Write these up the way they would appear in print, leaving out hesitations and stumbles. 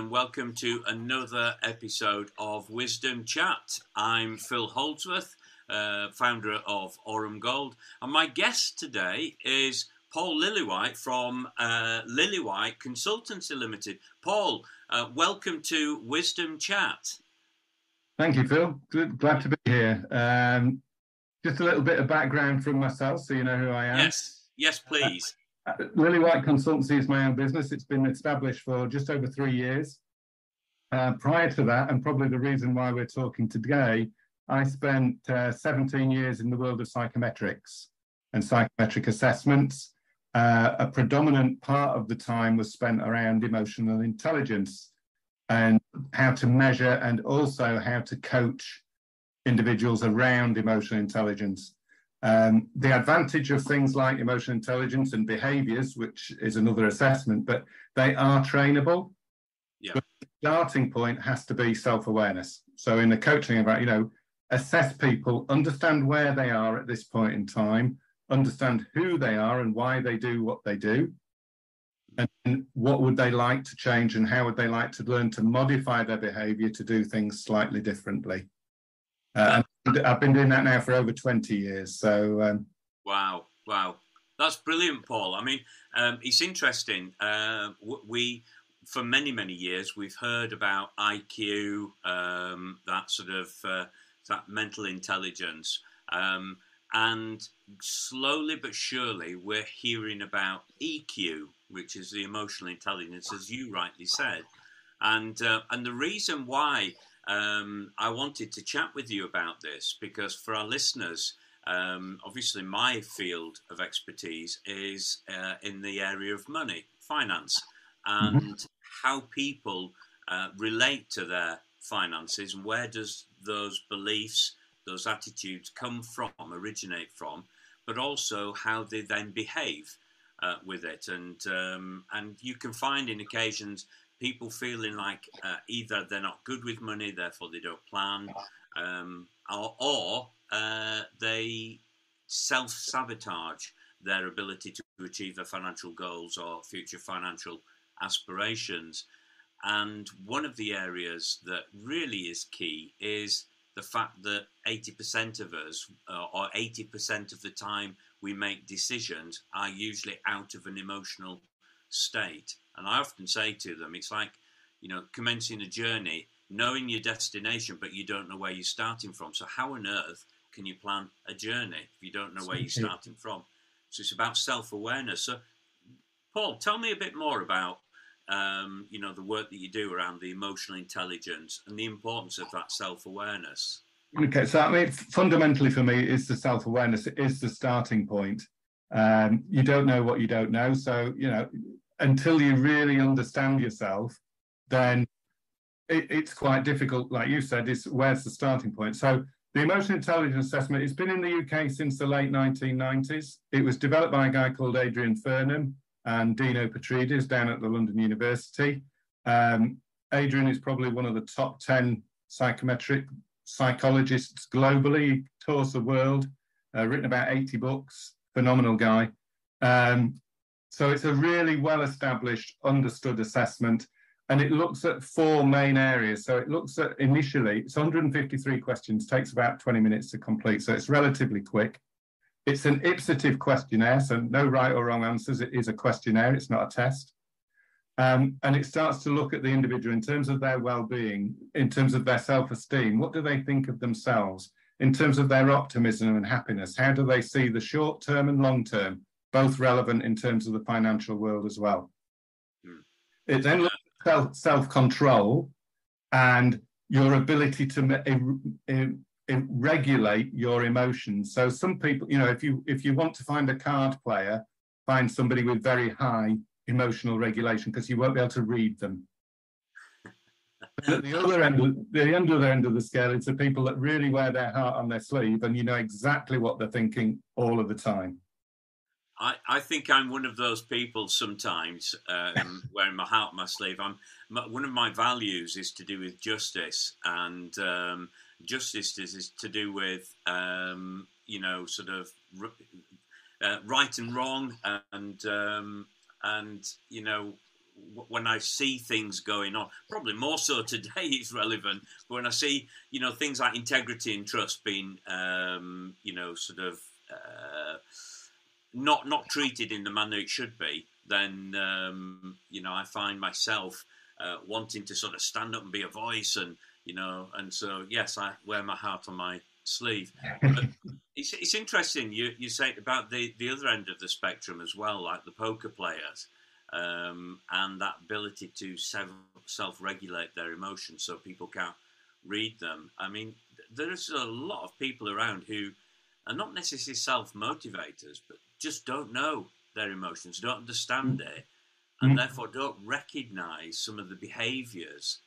and welcome to another episode of Wisdom Chat. I'm Phil Holdsworth, founder of Aurum Gold, and my guest today is Paul Lillywhite from Lillywhite Consultancy Limited. Paul, welcome to Wisdom Chat. Thank you, Phil. Glad to be here. Just a little bit of background from myself so you know who I am. Yes, please. Lillywhite Consultancy is my own business. It's been established for just over 3 years. Prior to that, and probably the reason why we're talking today, I spent 17 years in the world of psychometrics and psychometric assessments. A predominant part of the time was spent around emotional intelligence and how to measure and also how to coach individuals around emotional intelligence. The advantage of things like emotional intelligence and behaviors, which is another assessment, but they are trainable. Yeah. But the starting point has to be self-awareness. So in the coaching environment, assess people, understand where they are at this point in time, understand who they are and why they do what they do, and what would they like to change and how would they like to learn to modify their behavior to do things slightly differently. And I've been doing that now for over 20 years. So Wow. That's brilliant, Paul. I mean, it's interesting. We, for many years, we've heard about IQ, that sort of that mental intelligence. And slowly but surely, we're hearing about EQ, which is the emotional intelligence, as you rightly said. And the reason why I wanted to chat with you about this, because for our listeners, obviously my field of expertise is in the area of money, finance, and how people relate to their finances, and where does those beliefs, those attitudes originate from, but also how they then behave with it. And you can find in occasions people feeling like either they're not good with money, therefore they don't plan, or they self-sabotage their ability to achieve their financial goals or future financial aspirations. And one of the areas that really is key is the fact that 80% of us, or 80% of the time we make decisions, are usually out of an emotional state. And I often say to them, it's like, commencing a journey, knowing your destination, but you don't know where you're starting from. So how on earth can you plan a journey if you don't know where you're starting from? So it's about self-awareness. So, Paul, tell me a bit more about the work that you do around the emotional intelligence and the importance of that self-awareness. Okay, so fundamentally for me, it's the self-awareness. It is the starting point. You don't know what you don't know. So, until you really understand yourself, then it's quite difficult. Like you said, where's the starting point? So the emotional intelligence assessment, it's been in the UK since the late 1990s. It was developed by a guy called Adrian Furnham and Dino Petrides down at the London University. Adrian is probably one of the top 10 psychometric psychologists globally. He tours the world, written about 80 books, phenomenal guy. So it's a really well-established, understood assessment, and it looks at 4 main areas. So it looks at, initially, it's 153 questions, takes about 20 minutes to complete, so it's relatively quick. It's an ipsative questionnaire, so no right or wrong answers. It is a questionnaire, it's not a test. And it starts to look at the individual in terms of their well-being, in terms of their self-esteem. What do they think of themselves? In terms of their optimism and happiness, how do they see the short-term and long-term, both relevant in terms of the financial world as well? It then looks at self-control and your ability to regulate your emotions. So some people, if you want to find a card player, find somebody with very high emotional regulation, because you won't be able to read them. But at the other end of the scale, it's the people that really wear their heart on their sleeve, and you know exactly what they're thinking all of the time. I think I'm one of those people sometimes, wearing my heart on my sleeve. One of my values is to do with justice, and justice is to do with, right and wrong, and when I see things going on, probably more so today it's relevant, but when I see, things like integrity and trust being, sort of not treated in the manner it should be, then, I find myself wanting to sort of stand up and be a voice, and so, yes, I wear my heart on my sleeve. But it's interesting you say about the other end of the spectrum as well, like the poker players, and that ability to self-regulate their emotions so people can't read them. I mean, there's a lot of people around who are not necessarily self-motivators, but just don't know their emotions, don't understand it, and therefore don't recognise some of the behaviours.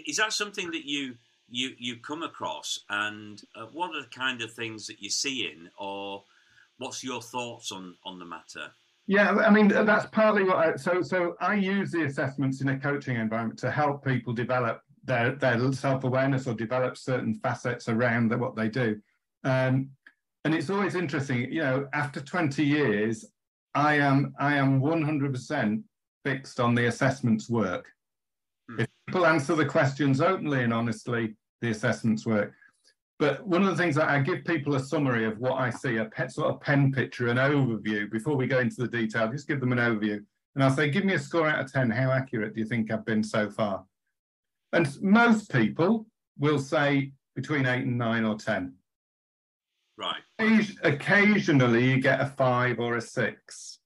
Is that something that you come across, and what are the kind of things that you're seeing, or what's your thoughts on the matter? Yeah, I mean, that's partly what so I use the assessments in a coaching environment to help people develop their self-awareness or develop certain facets around what they do. And it's always interesting, after 20 years, I am 100% fixed on the assessments work. If people answer the questions openly and honestly, the assessments work. But one of the things that I give people a summary of what I see, sort of pen picture, an overview, before we go into the detail, just give them an overview. And I'll say, give me a score out of 10. How accurate do you think I've been so far? And most people will say between 8 and 9 or 10. Right. Occasionally you get a 5 or a 6.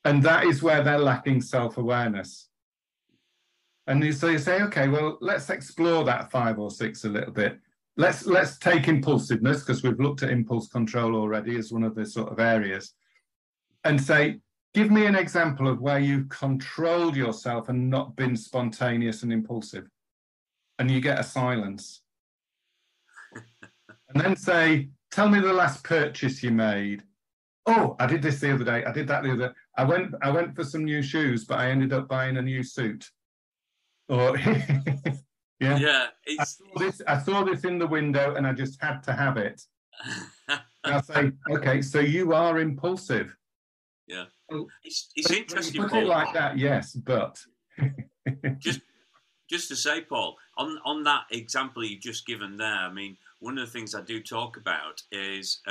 And that is where they're lacking self-awareness. And so you say, okay, well, let's explore that 5 or 6 a little bit. Let's take impulsiveness, because we've looked at impulse control already as one of the sort of areas, and say, give me an example of where you've controlled yourself and not been spontaneous and impulsive. And you get a silence. And then say, tell me the last purchase you made. Oh, I did this the other day. I did that the other day. I went for some new shoes, but I ended up buying a new suit. Or yeah, I saw this in the window and I just had to have it. And I'll say, okay, so you are impulsive. Yeah, it's interesting. Put it like that, yes, but just to say, Paul, on that example you've just given there, I mean, one of the things I do talk about is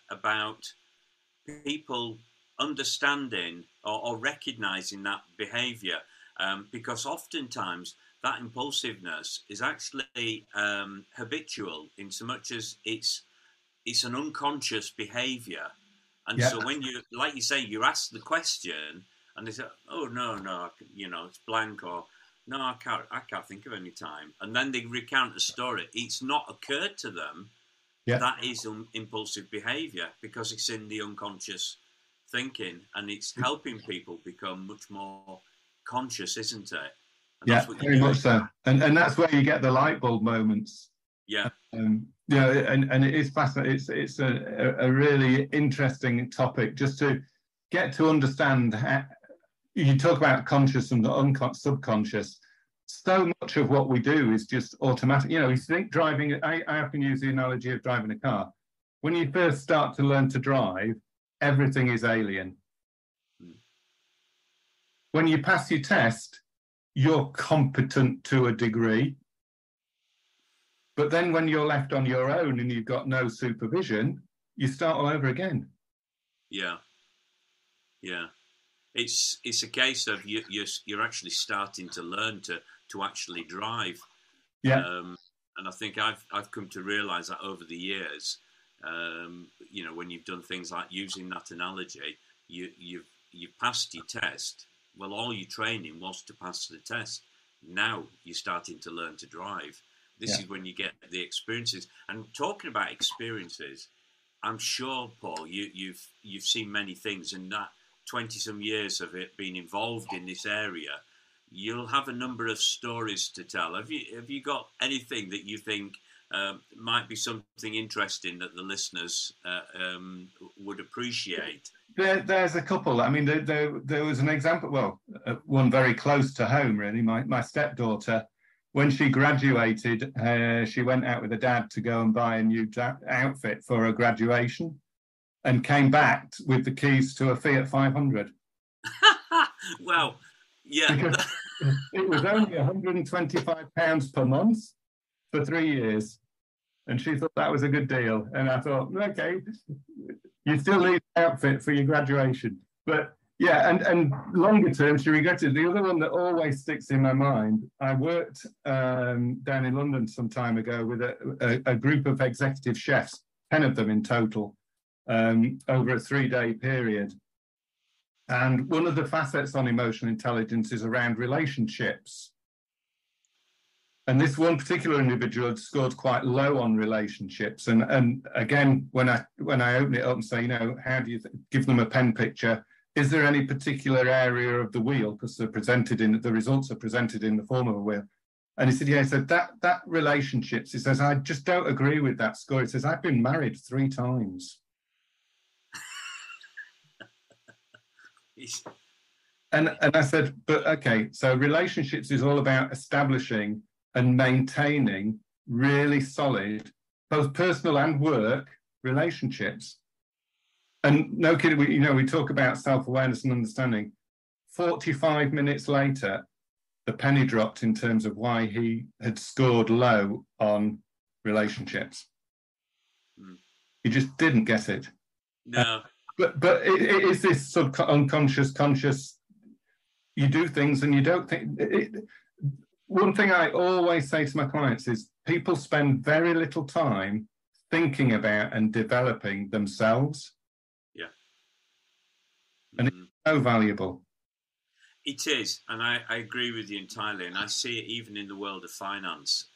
about people understanding or recognising that behaviour. Because oftentimes that impulsiveness is actually habitual, in so much as it's an unconscious behaviour. And so when you, like you say, you ask the question and they say, oh, no, it's blank, or no, I can't think of any time. And then they recount a story. It's not occurred to them that is impulsive behaviour, because it's in the unconscious thinking, and it's helping people become much more conscious, isn't it? And yeah, very much so. And that's where you get the light bulb moments. Yeah. And it is fascinating. It's a really interesting topic, just to get to understand how, you talk about conscious and subconscious. So much of what we do is just automatic. You think driving, I often use the analogy of driving a car. When you first start to learn to drive, everything is alien. When you pass your test, you're competent to a degree. But then when you're left on your own and you've got no supervision, you start all over again. Yeah. Yeah. It's a case of you're actually starting to learn to actually drive. Yeah. And I think I've come to realise that over the years, when you've done things like using that analogy, you've passed your test. Well, all your training was to pass the test. Now you're starting to learn to drive. This is when you get the experiences. And talking about experiences, I'm sure, Paul, you've seen many things in that 20-some years of it being involved in this area. You'll have a number of stories to tell. Have you got anything that you think might be something interesting that the listeners would appreciate? There's a couple. I mean, there was an example, well, one very close to home, really. My stepdaughter, when she graduated, she went out with her dad to go and buy a new outfit for her graduation, and came back with the keys to a Fiat 500. Well, yeah. because it was only £125 per month for 3 years. And she thought that was a good deal. And I thought, okay, you still need an outfit for your graduation. But yeah, and longer term, she regretted. The other one that always sticks in my mind, I worked down in London some time ago with a group of executive chefs, 10 of them in total, over a 3-day period. And one of the facets on emotional intelligence is around relationships. And this one particular individual had scored quite low on relationships. And again, when I open it up and say, how do you give them a pen picture? Is there any particular area of the wheel? Because the results are presented in the form of a wheel. And he said, yeah, he said that relationships. He says, I just don't agree with that score. He says, I've been married 3 times. And I said, but okay, so relationships is all about establishing and maintaining really solid, both personal and work relationships. And no kidding, we talk about self-awareness and understanding. 45 minutes later, the penny dropped in terms of why he had scored low on relationships. He just didn't get it. No. But it is this unconscious, conscious, you do things and you don't think. One thing I always say to my clients is people spend very little time thinking about and developing themselves. Yeah. And it's so valuable. It is, and I agree with you entirely. And I see it even in the world of finance.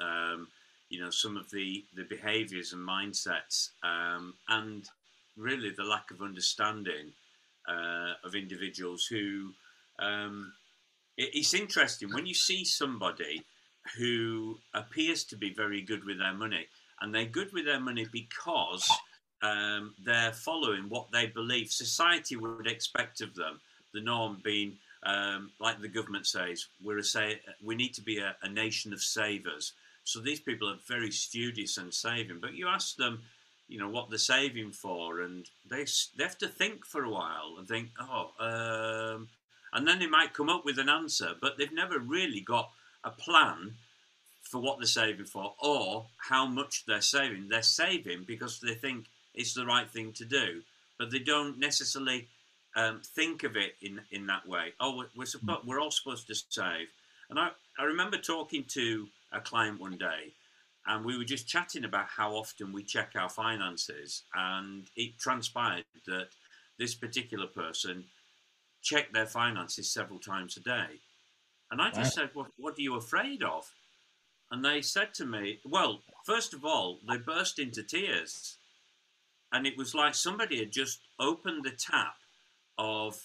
Some of the behaviours and mindsets, and really the lack of understanding of individuals who. It's interesting when you see somebody who appears to be very good with their money, and they're good with their money because they're following what they believe society would expect of them. The norm being, like the government says, we need to be a nation of savers. So these people are very studious and saving. But you ask them, what they're saving for, and they have to think for a while and think, and then they might come up with an answer, but they've never really got a plan for what they're saving for or how much they're saving. They're saving because they think it's the right thing to do, but they don't necessarily think of it in that way. Oh, we're all supposed to save. And I remember talking to a client one day, and we were just chatting about how often we check our finances, and it transpired that this particular person check their finances several times a day. And I just said, what are you afraid of? And they said to me, well, first of all, they burst into tears. And it was like somebody had just opened the tap of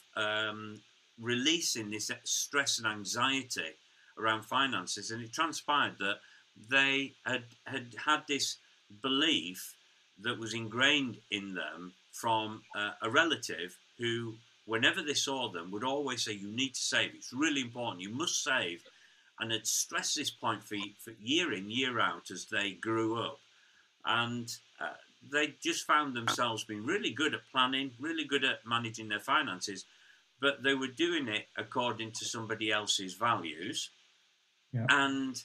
releasing this stress and anxiety around finances. And it transpired that they had this belief that was ingrained in them from a relative who, whenever they saw them, would always say, you need to save. It's really important. You must save. And had stressed this point for year in, year out as they grew up. And they just found themselves being really good at planning, really good at managing their finances, but they were doing it according to somebody else's values. Yeah. And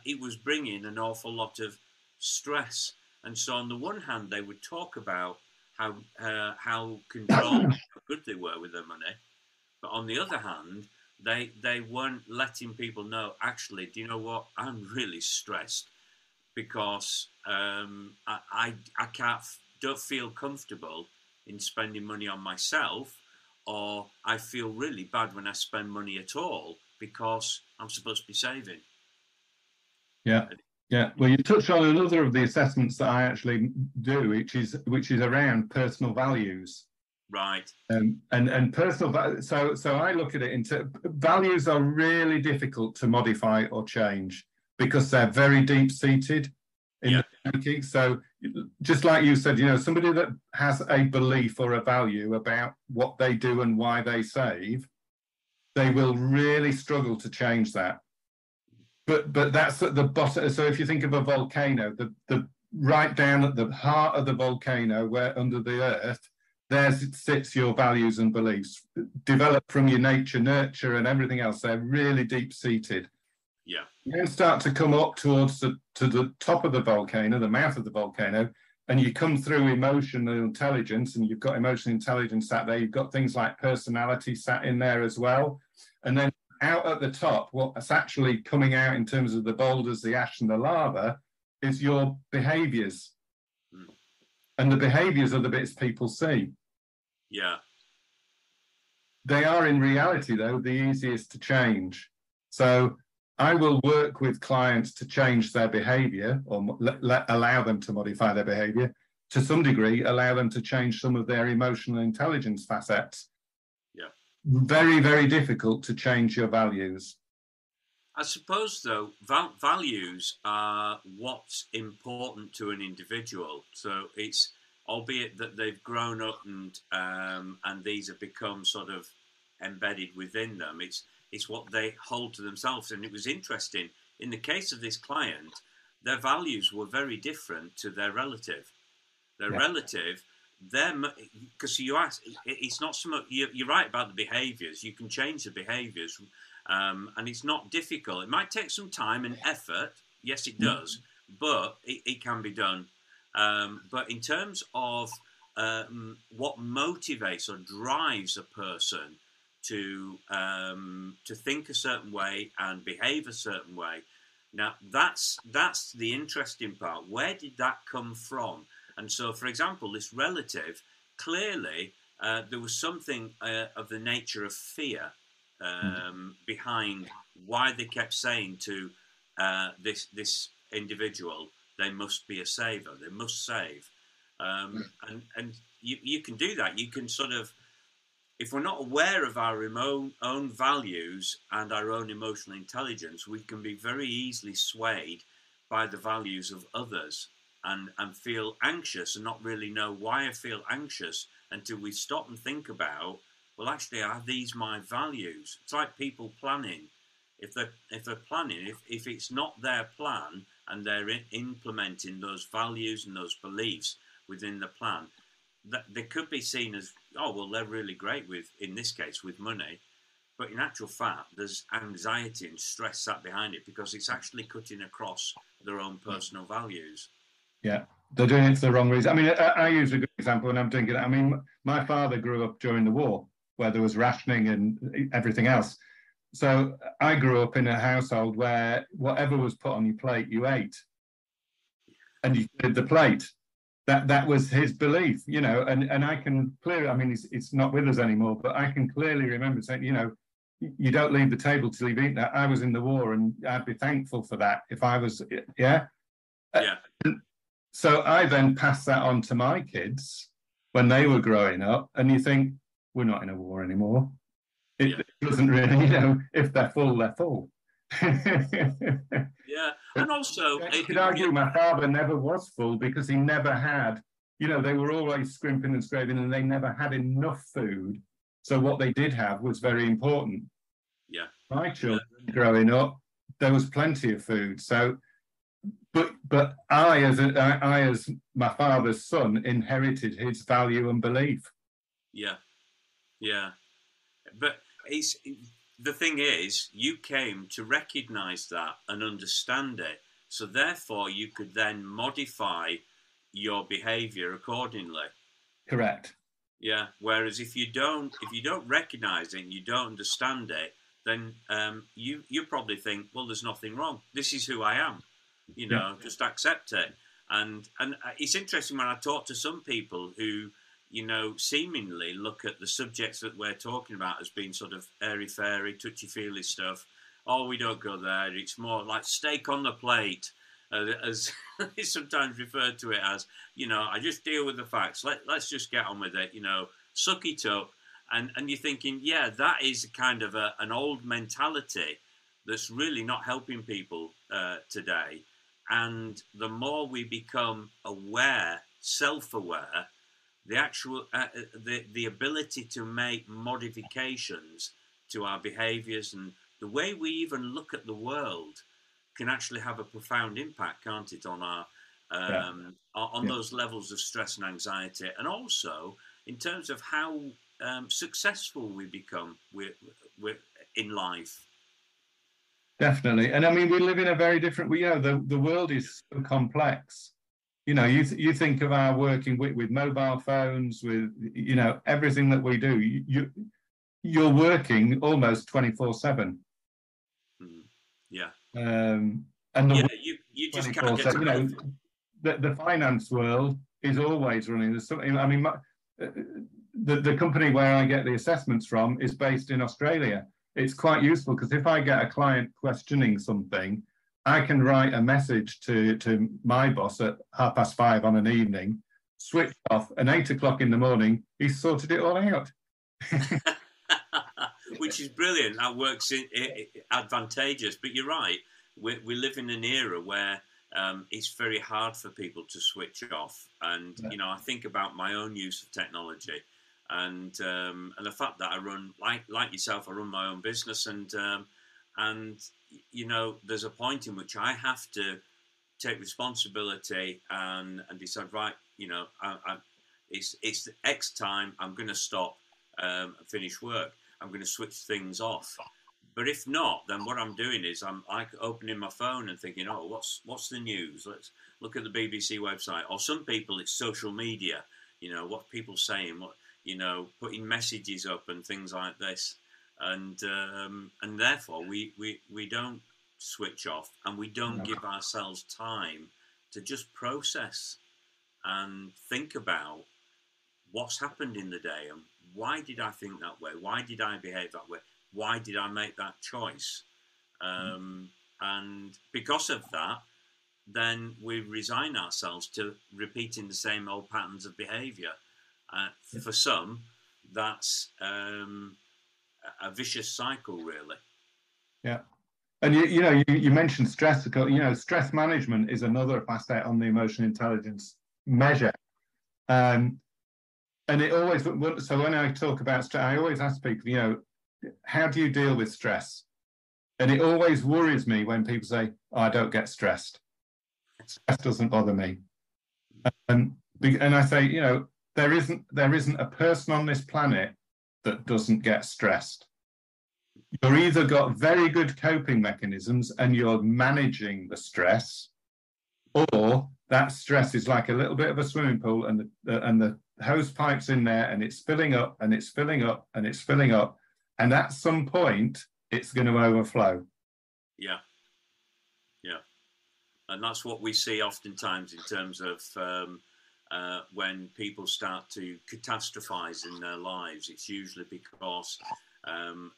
it was bringing an awful lot of stress. And so on the one hand, they would talk about how controlled, how good they were with their money. But on the other hand, they weren't letting people know, actually, do you know what? I'm really stressed because I don't feel comfortable in spending money on myself, or I feel really bad when I spend money at all because I'm supposed to be saving. Yeah. Yeah, well, you touched on another of the assessments that I actually do, which is around personal values. Right. And personal values. So I look at it into values are really difficult to modify or change because they're very deep seated in the psyche. So just like you said, somebody that has a belief or a value about what they do and why they save, they will really struggle to change that. But that's at the bottom. So if you think of a volcano, the right down at the heart of the volcano, where under the earth, there sits your values and beliefs, developed from your nature, nurture, and everything else. They're really deep-seated. Yeah. You then start to come up towards the top of the volcano, the mouth of the volcano, and you come through emotional intelligence, and you've got emotional intelligence sat there. You've got things like personality sat in there as well. And then out at the top, what's actually coming out in terms of the boulders, the ash, and the lava is your behaviors. Mm. And the behaviors are the bits people see. Yeah. They are, in reality, though, the easiest to change. So I will work with clients to change their behavior, or allow them to modify their behavior, to some degree, allow them to change some of their emotional intelligence facets. Yeah. Very, very difficult to change your values. I suppose, though, values are what's important to an individual. So it's, albeit that they've grown up and these have become sort of embedded within them, it's what they hold to themselves. And it was interesting, in the case of this client, their values were very different to their relative. Their relative, them, because you ask, it's not so much, you're right about the behaviours. You can change the behaviours, and it's not difficult. It might take some time and effort. Yes, it does, but it can be done. But in terms of what motivates or drives a person to think a certain way and behave a certain way, now that's the interesting part. Where did that come from? And so, for example, this relative, clearly there was something of the nature of fear behind why they kept saying to this individual, they must be a saver, they must save. And you can do that. You can sort of, if we're not aware of our own values and our own emotional intelligence, we can be very easily swayed by the values of others and feel anxious and not really know why I feel anxious until we stop and think about, well, actually, are these my values? It's like people planning. If they're planning, if it's not their plan and they're implementing those values and those beliefs within the plan, that they could be seen as, oh, well, they're really great with, in this case, with money. But in actual fact, there's anxiety and stress sat behind it because it's actually cutting across their own personal values. Yeah, they're doing it for the wrong reason. I mean, I use a good example when I'm doing it. I mean, my father grew up during the war where there was rationing and everything else. So I grew up in a household where whatever was put on your plate, you ate. And you did the plate. That was his belief, you know, and I can clearly, I mean, it's not with us anymore, but I can clearly remember saying, you know, you don't leave the table till you've eaten that. I was in the war and I'd be thankful for that if I was, yeah. Yeah. So I then passed that on to my kids when they were growing up, and you think, we're not in a war anymore. It doesn't really, you know, if they're full, they're full. Yeah, and also, you could argue my father never was full because he never had, you know, they were always scrimping and scraping and they never had enough food. So what they did have was very important. Yeah. My children growing up, there was plenty of food. So, but I, as my father's son, inherited his value and belief. Yeah, yeah. But the thing is, you came to recognise that and understand it. So therefore, you could then modify your behaviour accordingly. Correct. Yeah. Whereas if you don't recognise it and you don't understand it, then you probably think, well, there's nothing wrong. This is who I am. You know, just accept it. And it's interesting when I talk to some people who, you know, seemingly look at the subjects that we're talking about as being sort of airy-fairy, touchy-feely stuff. Oh, we don't go there. It's more like steak on the plate, as it's sometimes referred to it as. You know, I just deal with the facts. Let's just get on with it. You know, suck it up. And you're thinking, yeah, that is kind of an old mentality that's really not helping people today. And the more we become aware, self-aware, the actual the ability to make modifications to our behaviours and the way we even look at the world can actually have a profound impact, can't it, on our on those levels of stress and anxiety, and also in terms of how successful we become in life. Definitely. And I mean, we live in a very different, the world is so complex. You think of our working with mobile phones, with, everything that we do, you're working almost 24/7. Yeah. And you just can't get the finance world is always running. There's something, I mean, the company where I get the assessments from is based in Australia. It's quite useful because if I get a client questioning something, I can write a message to my boss at 5:30 on an evening, switch off, and 8 o'clock in the morning, he's sorted it all out. Which is brilliant. That works advantageous. But you're right. We live in an era where it's very hard for people to switch off. And, I think about my own use of technology. And the fact that I run, like yourself, I run my own business, and there's a point in which I have to take responsibility and decide, right, it's X time, I'm going to stop and finish work. I'm going to switch things off. But if not, then what I'm doing is I'm like opening my phone and thinking, oh, what's the news? Let's look at the BBC website. Or some people, it's social media. What people saying, putting messages up and things like this, and therefore we don't switch off, and we don't give ourselves time to just process and think about what's happened in the day and why did I think that way, why did I behave that way, why did I make that choice, and because of that, then we resign ourselves to repeating the same old patterns of behaviour. For some, that's a vicious cycle, really. Yeah. And you mentioned stress. Stress management is another facet on the emotional intelligence measure. And it always, so when I talk about stress, I always ask people, how do you deal with stress? And it always worries me when people say, oh, I don't get stressed. Stress doesn't bother me. And I say, there isn't a person on this planet that doesn't get stressed. You've either got very good coping mechanisms and you're managing the stress, or that stress is like a little bit of a swimming pool, and the hose pipe's in there, and it's filling up, and it's filling up, and it's filling up, and at some point it's going to overflow. Yeah, and that's what we see oftentimes in terms of when people start to catastrophize in their lives. It's usually because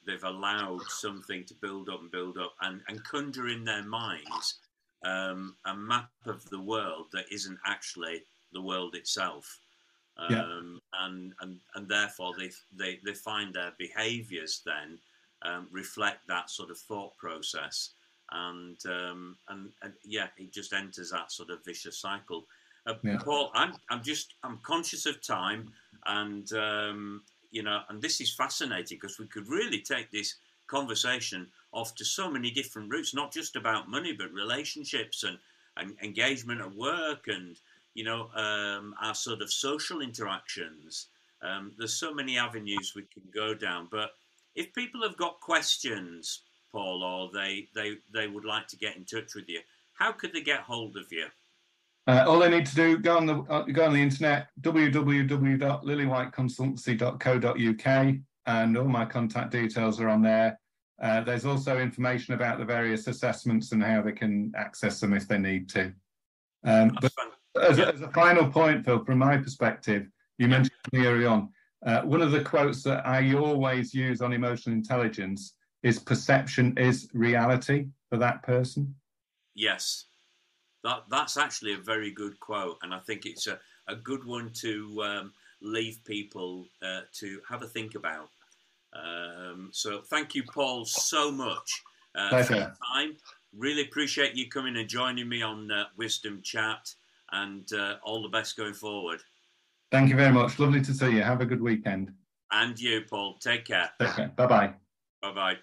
they've allowed something to build up and conjure in their minds a map of the world that isn't actually the world itself. And therefore they find their behaviours then reflect that sort of thought process, and it just enters that sort of vicious cycle. Paul, I'm conscious of time, and and this is fascinating because we could really take this conversation off to so many different routes, not just about money, but relationships and engagement at work, and our sort of social interactions. There's so many avenues we can go down. But if people have got questions, Paul, or they would like to get in touch with you, how could they get hold of you? All they need to do, go on the internet, www.lilywhiteconsultancy.co.uk, and all my contact details are on there. There's also information about the various assessments and how they can access them if they need to. But as a final point, Phil, from my perspective, you mentioned earlier on, one of the quotes that I always use on emotional intelligence is perception is reality for that person. Yes. That's actually a very good quote, and I think it's a good one to leave people to have a think about. So thank you, Paul, so much for your time. Really appreciate you coming and joining me on Wisdom Chat, and all the best going forward. Thank you very much. Lovely to see you. Have a good weekend. And you, Paul. Take care. Take care. Bye-bye. Bye-bye.